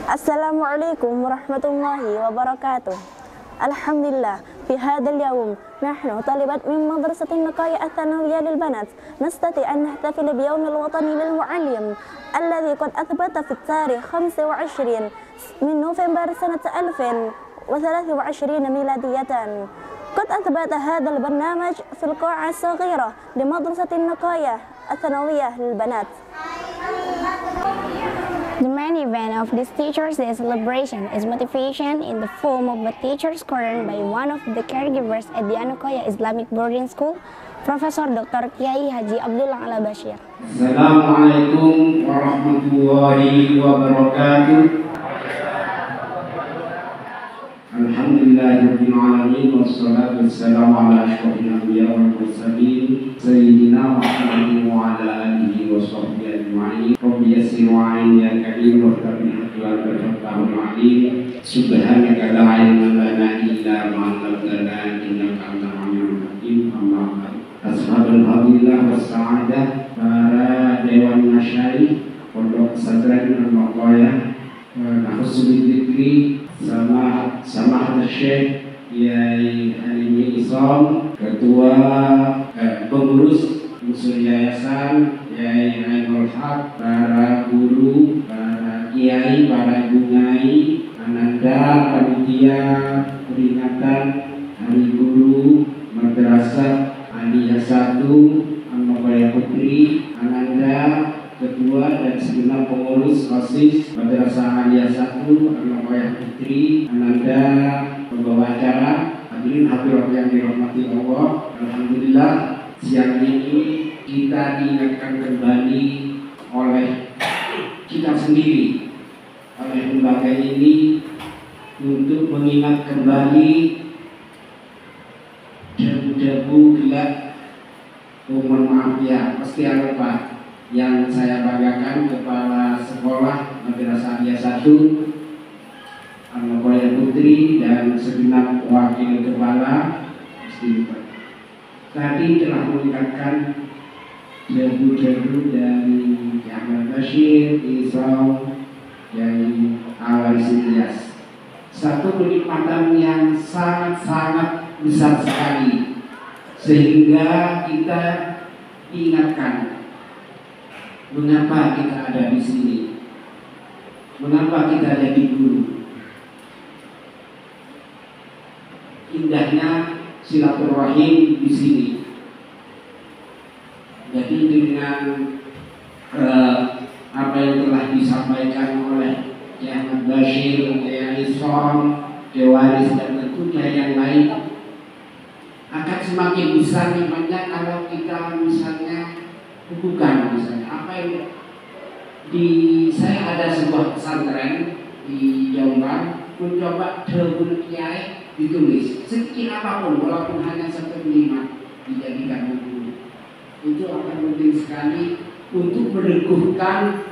Assalamualaikum warahmatullahi wabarakatuh. Alhamdulillah, في هذا اليوم نحن طالبات من مدرسة النقاية الثانوية للبنات نستطيع أن نحتفل بيوم الوطني للمعلم الذي قد أثبت في التاريخ 25 من نوفمبر سنة 2023 ميلادية. قد أثبت هذا البرنامج في القاعة الصغيرة لمدرسة النقاية الثانوية للبنات. The main event of this Teachers' Day celebration is motivation in the form of a teacher's corner by one of the caregivers at the Anukoya Islamic Boarding School, Profesor Dr. Kiai Haji Abdullah Ala Bashir. Assalamualaikum warahmatullahi wabarakatuh. Alhamdulillahirabbil alamin wassalatu wassalamu ala asyrofil anbiya wal mursalin sayyidina Muhammadin wa ala alihi wa sahbihi ajma'in. Rabbi yassir wa'in ya karim wa tabbil haqqi wa tafaqqahul alim. Subhanaka la ilma lana illa ma 'allamtana innaka antal alimul hakim. Amma ba'd. Ashabul fadilah was sa'adah, para dewan nasyari pondok pesantren Al-Maqayah, khusus dzikri sama Syekh Kiai Halimi Isom, ketua pengurus unsur yayasan Kiai Ainul Haq, para guru, para kiai, para gunai, ananda, panitia peringatan Hari Guru Madrasah Aliyah 1 Al-Maqayah Putri, ananda, ketua dan segenap pengurus OSIS Madrasah Aliyah 1 Al-Maqayah Putri, ananda, pembawa acara, hadirin hadirat yang dirahmati Allah. Alhamdulillah, siang ini kita diingatkan kembali oleh kita sendiri, oleh lembaga ini, untuk mengingat kembali debu-debu gelap. Mohon maaf ya, pasti ada Pak, yang saya banggakan kepala sekolah Madrasah Aliyah 1 Al-Maqayah Putri dan segenap wakil kepala tadi telah meningkatkan debu-debu dari Ahmad Bashir, Isau, dari Awaris Ilyas. Satu kenikmatan yang sangat-sangat besar sekali, sehingga kita ingatkan mengapa kita ada di sini, mengapa kita jadi guru. Indahnya silaturahim di sini. Jadi dengan apa yang telah disampaikan oleh Kiai Ahmad Bashir, Kiai Isom, Kiai Waris dan tentunya yang lain, akan semakin besar nikmatnya kalau kita misalnya bukan misalnya apa yang saya ada sebuah pesantren di Jombang, mencoba debun kiai ditulis sekecil apapun walaupun hanya 1/5 dijadikan buku. Itu akan penting sekali untuk meneguhkan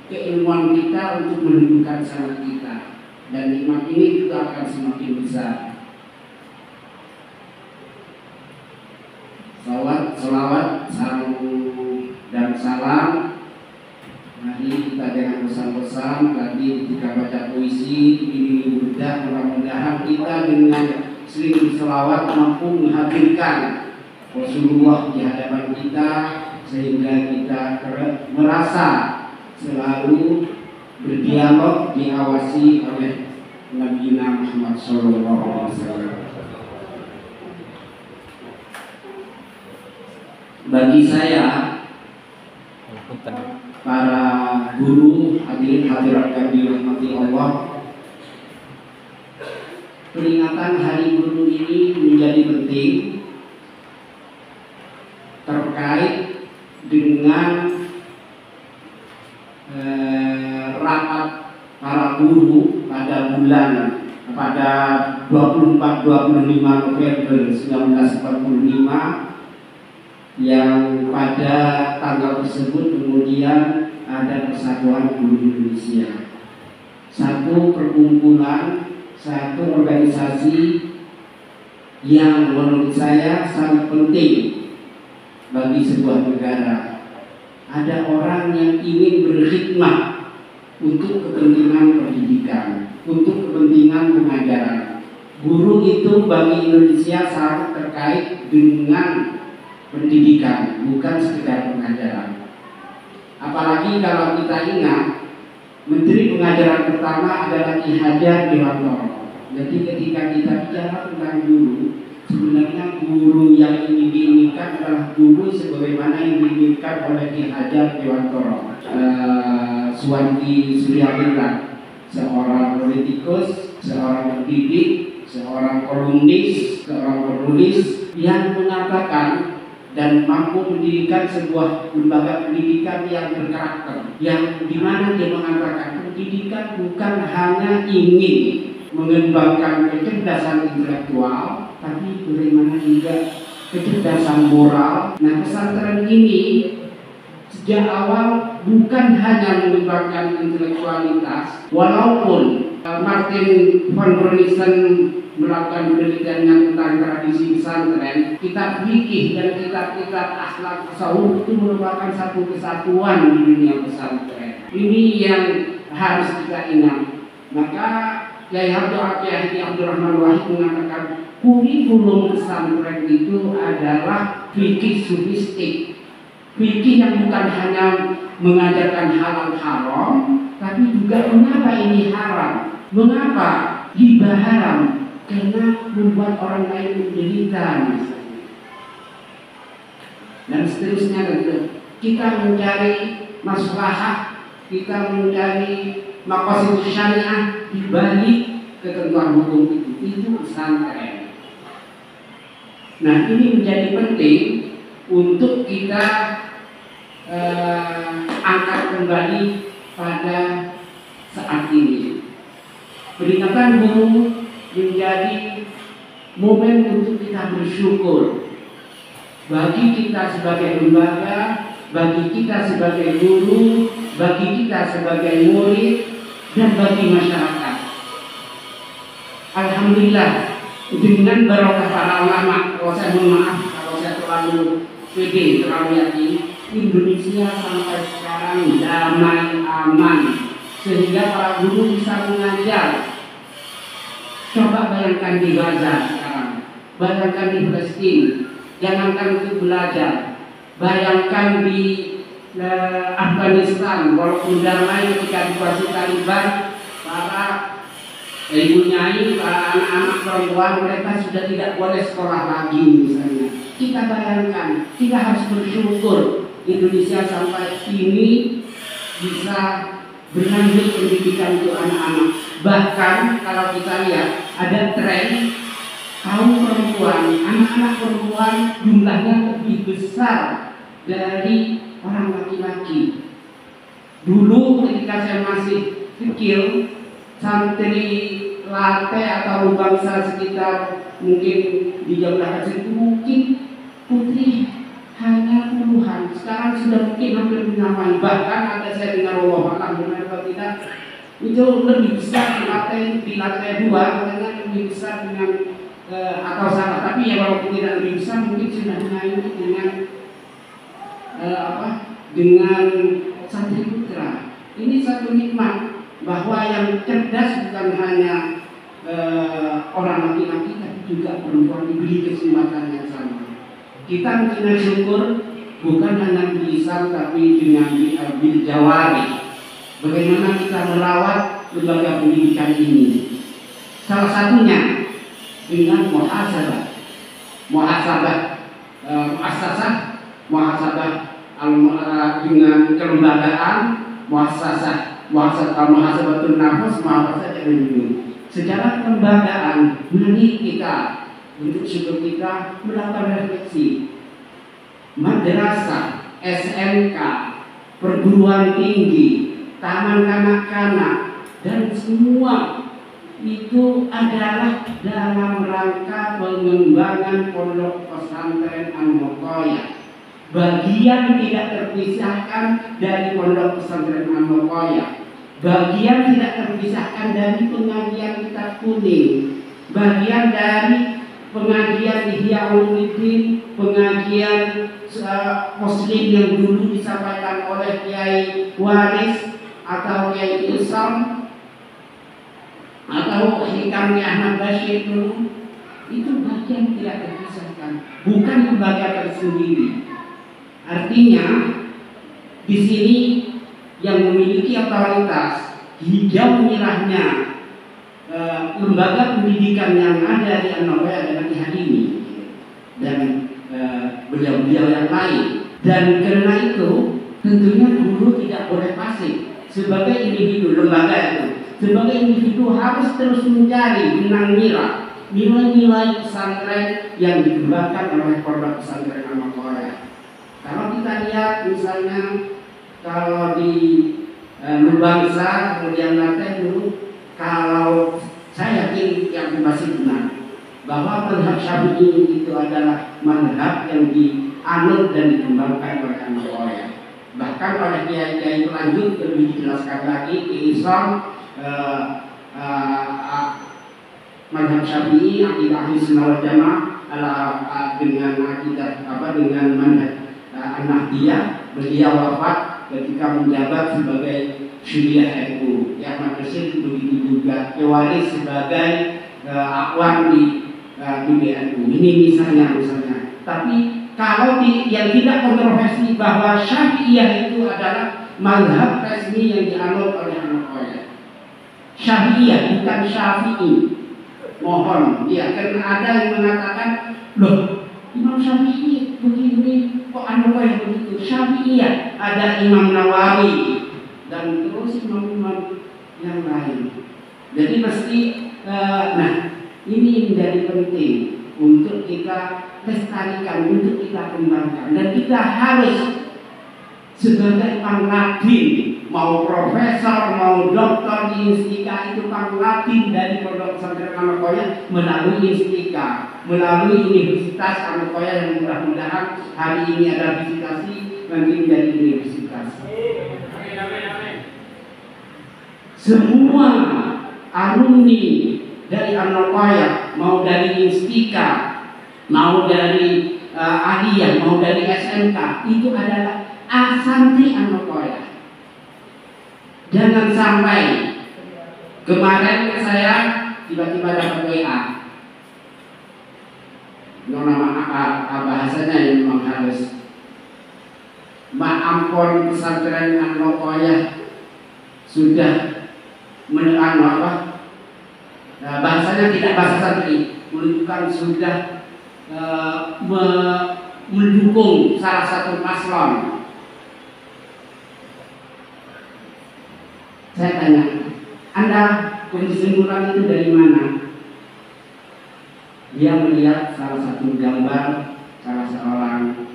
keilmuan kita, untuk meneguhkan sanad kita, dan nikmat ini juga akan semakin besar. Salawat, salam dan salam. Mari kita dengan pesan-pesan tadi ketika baca puisi ini bedah, mudah-mudahan kita dengan sering selawat mampu menghadirkan Rasulullah di hadapan kita, sehingga kita merasa selalu berdialog diawasi oleh Nabi Muhammad SAW. Bagi saya, para guru, hadirin hadirat yang dirahmati Allah, peringatan Hari Guru ini menjadi penting terkait dengan rapat para guru pada 24-25 November 1945, yang pada tanggal tersebut kemudian ada Persatuan Guru Indonesia, satu perkumpulan, satu organisasi yang menurut saya sangat penting bagi sebuah negara. Ada orang yang ingin berkhidmat untuk kepentingan pendidikan, untuk kepentingan pengajaran. Guru itu bagi Indonesia sangat terkait dengan pendidikan, bukan sekedar pengajaran. Apalagi kalau kita ingat Menteri Pengajaran pertama adalah Ki Hajar Dewantoro. Jadi ketika kita bicara tentang guru, sebenarnya guru yang ini diinginkan adalah guru sebagaimana yang diinginkan oleh Ki Hajar Dewantoro. Suwanti Suryamila, seorang politikus, seorang pendidik, seorang kolumnis, seorang penulis yang mengatakan dan mampu mendirikan sebuah lembaga pendidikan yang berkarakter, yang dimana dia mengatakan pendidikan bukan hanya ingin mengembangkan kecerdasan intelektual, tapi bagaimana juga kecerdasan moral. Nah, pesantren ini sejak awal bukan hanya mengembangkan intelektualitas, walaupun Martin van Bernisen melakukan penelitiannya tentang tradisi pesantren, kitab fikih dan kitab-kitab akhlak tasawuf itu merupakan satu kesatuan di dunia pesantren. Ini yang harus kita ingat. Maka Kiai Abdurrahman Wahid mengatakan kurikulum pesantren itu adalah fikih sufistik, fikih yang bukan hanya mengajarkan halal haram, tapi juga mengapa ini haram, mengapa riba haram, karena membuat orang lain menderita misalnya. Dan seterusnya, kita mencari maslahah, kita mencari maqasid syariah di balik ketentuan hukum itu pesantren. Nah, ini menjadi penting untuk kita angkat kembali pada saat ini. Peringatan guru menjadi momen untuk kita bersyukur bagi kita sebagai lembaga, bagi kita sebagai guru, bagi kita sebagai murid, dan bagi masyarakat. Alhamdulillah, dengan barokah para ulama, kalau saya mohon maaf kalau saya terlalu pede, terlalu yakin, Indonesia sampai sekarang damai, aman, sehingga para guru bisa mengajar. Coba bayangkan di Gaza sekarang, bayangkan di Palestina, jangankan untuk belajar, bayangkan di Afghanistan, walaupun damai ketika dikuasai Taliban, para ibu nyai, para anak-anak perempuan mereka sudah tidak boleh sekolah lagi misalnya. Kita bayangkan, kita harus bersyukur Indonesia sampai ini bisa berlanjut pendidikan untuk anak-anak. Bahkan kalau kita lihat ada tren kaum perempuan, anak-anak perempuan jumlahnya lebih besar dari orang laki-laki. Dulu ketika saya masih kecil, santri latte atau bangsa sekitar mungkin di jam 8 itu mungkin putri hanya puluhan. Sekarang sudah mungkin hampir menyamai. Bahkan ada saya dengar Allah alam benar atau tidak, itu lebih besar di lantai 2 katanya lebih besar dengan atau salah, tapi ya walaupun tidak lebih besar mungkin sudah naik dengan dengan santri putra. Ini satu nikmat bahwa yang cerdas bukan hanya orang laki-laki tapi juga perempuan diberi kesempatan yang sama. Kita mesti syukur bukan hanya bilisan tapi dengan bil jawari. Bagaimana kita merawat lembaga pendidikan ini? Salah satunya dengan muhasabah, dengan kelembagaan, muhasabatun nafas, muhasabah ilmu. Secara kelembagaan, mari kita untuk syukur kita melakukan refleksi. Madrasah, SMK, perguruan tinggi, taman kanak-kanak, dan semua itu adalah dalam rangka pengembangan pondok pesantren Al-Muqayyah. Bagian tidak terpisahkan dari pondok pesantren Al-Muqayyah, bagian tidak terpisahkan dari pengajian kitab kuning, bagian dari pengajian Ihya Ulumuddin, pengajian Muslim yang dulu disampaikan oleh Kiai Waris, atau Kiai Isam atau hikamnya Ahmad Bashir dulu, itu bagian tidak terpisahkan, bukan lembaga tersendiri. Artinya di sini yang memiliki otoritas hingga menyerahnya lembaga pendidikan yang ada di An-Nawawi adalah Ki Hadimi dan beliau-beliau yang lain. Dan karena itu tentunya guru tidak boleh pasif sebagai individu. Lembaga itu sebagai individu harus terus mencari benang merah nilai-nilai pesantren yang dikembangkan oleh Pondok Pesantren An-Nawawi. Kalau kita lihat misalnya kalau di Nubangsa kemudian Laten dulu, kalau saya yakin yang masih benar bahwa mazhab Syafi'i itu adalah mazhab yang dianut dan dikembangkan oleh An-Nawawi. Bahkan oleh kiai-kiai lanjut lebih dijelaskan lagi di Islam mazhab Syafi'i akidah Ahli Sunnah wal Jamaah dengan akidah dengan manhaj An-Nahdiyah. Beliau wafat ketika menjabat sebagai Syuriah NU. Yang maksud begitu juga pewaris sebagai akwan di PBNU. Ini misalnya. Tapi kalau yang tidak kontroversi bahwa Syafi'iyah itu adalah mazhab resmi yang dianut oleh An-Nawawi. Syafi'iyah bukan Syafi'i. Mohon, ya, karena ada yang mengatakan, loh, Imam Syafi'i begini, kok An-Nawawi begitu? Syafi'iyah, ada Imam Nawawi dan terus imam-imam yang lain. Jadi pasti, ini menjadi penting untuk kita lestarikan, untuk kita kembangkan, dan kita harus sebagai panglatin, mau profesor, mau doktor di Instika itu panglatin dari Pondok Pesantren An-Nawawi melalui Instika, melalui Universitas An-Nawawi yang mudah-mudahan hari ini ada visitasi, nanti menjadi universitas. Semua alumni dari An-Nawawi, mau dari Instika, mau dari Aliyah, mau dari SMK, itu adalah santri An-Nawawi. Jangan sampai kemarin saya tiba-tiba dapat WA. Bahasanya yang memang harus ampun pesantren An-Nawawi sudah bahasanya tidak bahasa santri, menunjukkan sudah mendukung salah satu paslon. Saya tanya, Anda kesimpulan itu dari mana? Dia melihat salah satu gambar salah seorang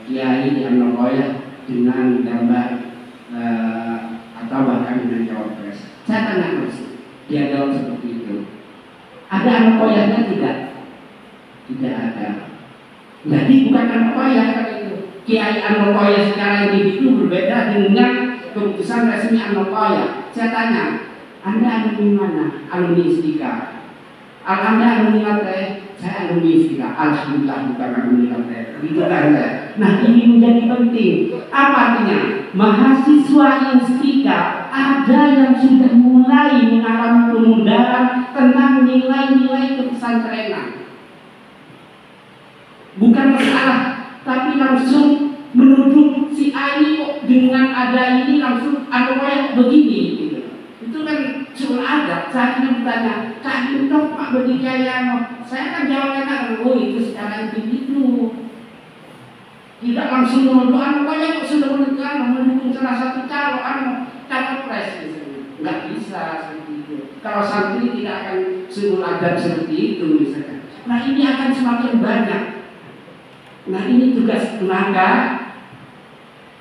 kiai di An-Nawawi dengan gambar atau bahkan dengan cawapres. Saya tanya terus, dia jawab seperti itu. Ada An-Nawawi-nya tidak? Tidak ada. Jadi bukan An-Nawawi itu. Kiai An-Nawawi secara individu berbeda dengan keputusan resmi An-Nawawi. Saya tanya, Anda alumni mana? Alumni Instika. Anda alumni Laten? Saya alumni Instika. Alhamdulillah bukan alumni Laten. Begitu kan saya. Nah, ini menjadi penting. Apa artinya? Mahasiswa Instika ada yang sudah mulai mengalami kemudahan tentang nilai-nilai kepesantrenan. Bukan masalah, tapi langsung menuduh si A ini kok dengan ada ini langsung An-Nawawi begini gitu. Itu kan soal adab. Saya ingin bertanya, Kak Yunus Pak Bedikaya, saya kan jawabnya oh itu secara individu. Tidak langsung menuduh An-Nawawi kok sudah mendukung salah satu capres misalnya. Nggak bisa seperti itu. Kalau santri tidak akan soal adab seperti itu misalnya. Nah ini akan semakin banyak. Nah ini tugas tenaga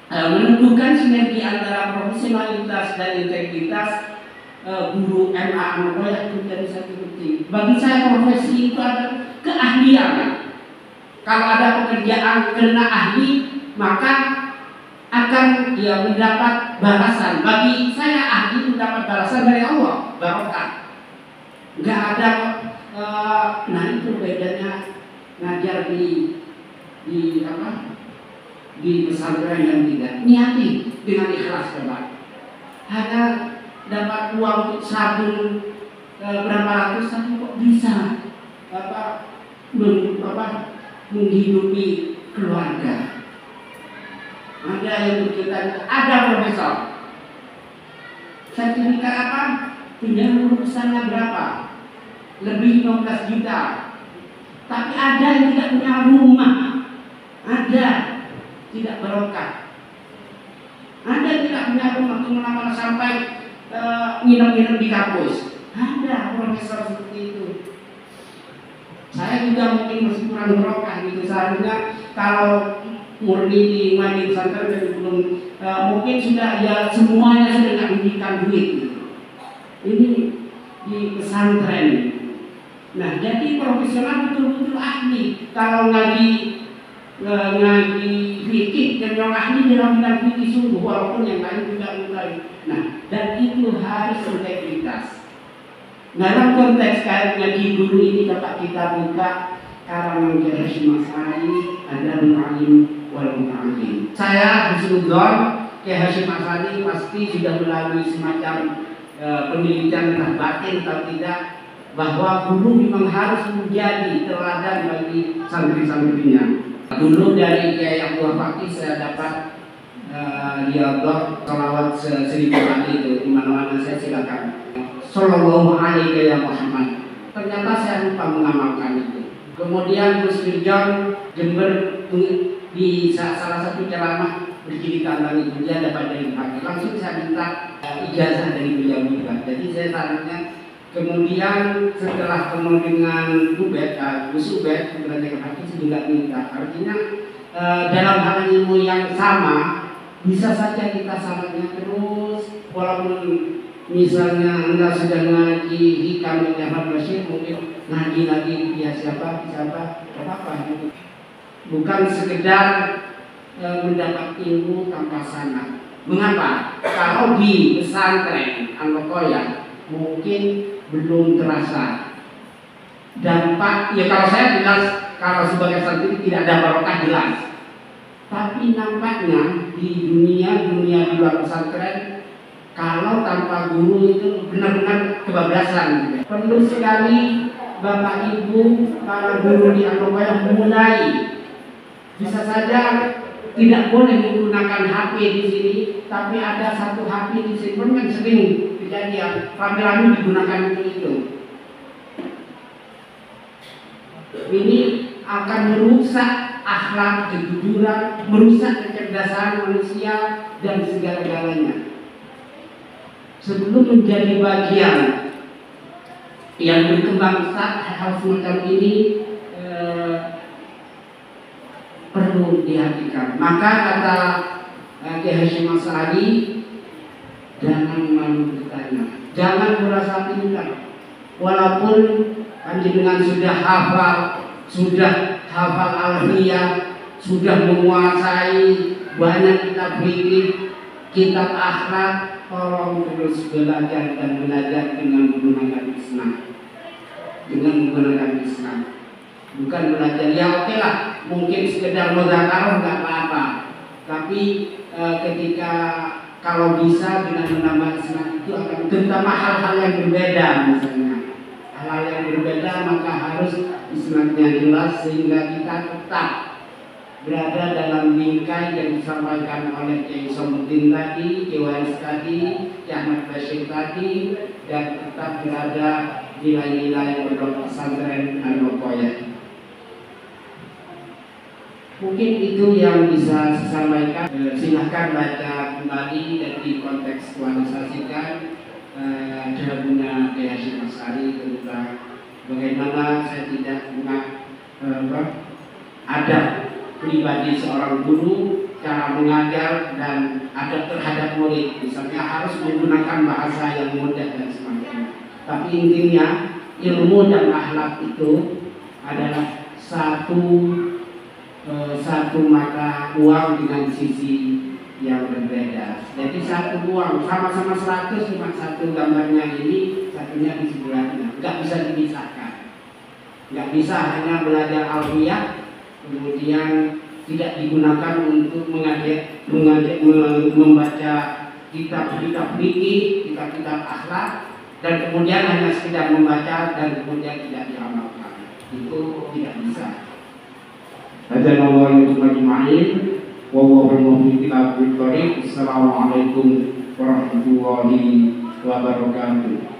menentukan sinergi antara profesionalitas dan integritas guru MA An-Nawawi itu menjadi satu penting. Bagi saya profesi itu adalah keahlian. Kalau ada pekerjaan kena ahli maka akan dia mendapat balasan. Bagi saya ahli mendapat balasan dari Allah, barokah. Nggak ada. Nah itu bedanya ngajar di pesantren yang tidak niati dengan ikhlas coba. hanya dapat uang untuk sabun berapa ratus, tapi kok bisa menghidupi keluarga. Ada yang bercerita, ada profesor sertifikat apa? Punya lulusannya berapa? Lebih 15 juta. Tapi ada yang tidak punya rumah. Ada tidak barokah. Ada yang tidak punya rumah, kemana-mana sampai nginep-nginep di kampus. Ada profesor seperti itu. Saya juga mungkin masih kurang barokah gitu. Seharusnya kalau murni di Madi pesantren dan belum mungkin sudah ya semuanya sudah nggak memberikan duit gitu. Ini di pesantren. Nah, jadi profesional betul-betul ahli. Kalau ngaji fikih dan yang ahli dalam bidang fikih sungguh, walaupun yang lain juga mulai. Nah, dan itu harus integritas. Dalam konteks kayak ngaji guru ini dapat kita buka karangan Kiai Hasyim Asy'ari Adabul Alim wal Muta'allim. Saya husnudzon Kiai Hasyim Asy'ari pasti sudah melalui semacam penelitian entah batin atau tidak, bahwa guru memang harus menjadi teladan bagi santri-santrinya. Dulu dari Kiai Abdul Fakih saya dapat riyadhah salawat 1000 kali itu, di mana-mana saya silakan. Sallallahu alaihi ya Muhammad. Ternyata saya lupa mengamalkan itu. Kemudian Gus Firjon Jember di salah satu ceramah bercerita tentang itu, dia dapat dari Fakih. Langsung saya minta ijazah dari beliau juga. Jadi saya sarannya. Kemudian setelah ketemu dengan Gus Ubed, belajar Fakih juga minta. Artinya dalam hal ilmu yang sama bisa saja kita sarannya terus, walaupun misalnya Anda sudah ngaji hikam yang Ahmad Bashir, mungkin ngaji lagi dia siapa, apa gitu. Bukan sekedar mendapat ilmu tanpa sanad. Mengapa? Kalau di pesantren Al-Baqayah mungkin belum terasa dampak. Ya kalau saya jelas, kalau sebagai santri tidak ada barokah jelas. Tapi nampaknya di dunia di luar pesantren, kalau tanpa guru itu benar-benar kebablasan. Perlu sekali Bapak Ibu para guru di Al-Baqayah mulai. Bisa saja tidak boleh menggunakan HP di sini, tapi ada satu HP di sini kan sering kejadian rame-rame digunakan untuk itu. Ini akan merusak akhlak, kejujuran, merusak kecerdasan manusia dan segala-galanya. Sebelum menjadi bagian yang berkembang saat hal semacam ini perlu dihatikan. Maka kata Kiai Hasyim Asy'ari, jangan malu bertanya, jangan merasa pintar. Walaupun panjenengan sudah hafal alfiyah, sudah menguasai banyak kitab fikih, kitab akhlak, tolong terus belajar dan belajar dengan menggunakan Islam. Bukan belajar ya oke lah, mungkin sekedar mudzakarah nggak apa-apa. Tapi ketika kalau bisa dengan menambah Islam itu akan terutama hal-hal yang berbeda, misalnya hal-hal yang berbeda, maka harus Islamnya jelas sehingga kita tetap berada dalam bingkai yang disampaikan oleh Kiai Somuddin tadi, Kiai Waris tadi, Kiai Ahmad Bashir tadi, dan tetap berada nilai-nilai pondok pesantren Al-Baqayah. Mungkin itu yang bisa saya sampaikan. Silahkan baca kembali dan dikontekstualisasikan jawabannya Kiai Hasyim Asy'ari tentang bagaimana saya tidak adab pribadi seorang guru, cara mengajar dan adab terhadap murid. Misalnya harus menggunakan bahasa yang mudah dan semacamnya. Tapi intinya ilmu dan akhlak itu adalah satu mata uang dengan sisi yang berbeda. Jadi satu uang sama-sama 100, cuma satu gambarnya ini, satunya di sebelahnya. Nggak bisa dipisahkan. Nggak bisa hanya belajar alfiyah kemudian tidak digunakan untuk membaca kitab-kitab fikih, kitab-kitab akhlak, dan kemudian hanya sekedar membaca dan kemudian tidak diamalkan. Itu tidak bisa. Hadanallahu ajma'in. Wallahu muwaffiq ila aqwamit thoriq. Assalamualaikum warahmatullahi wabarakatuh.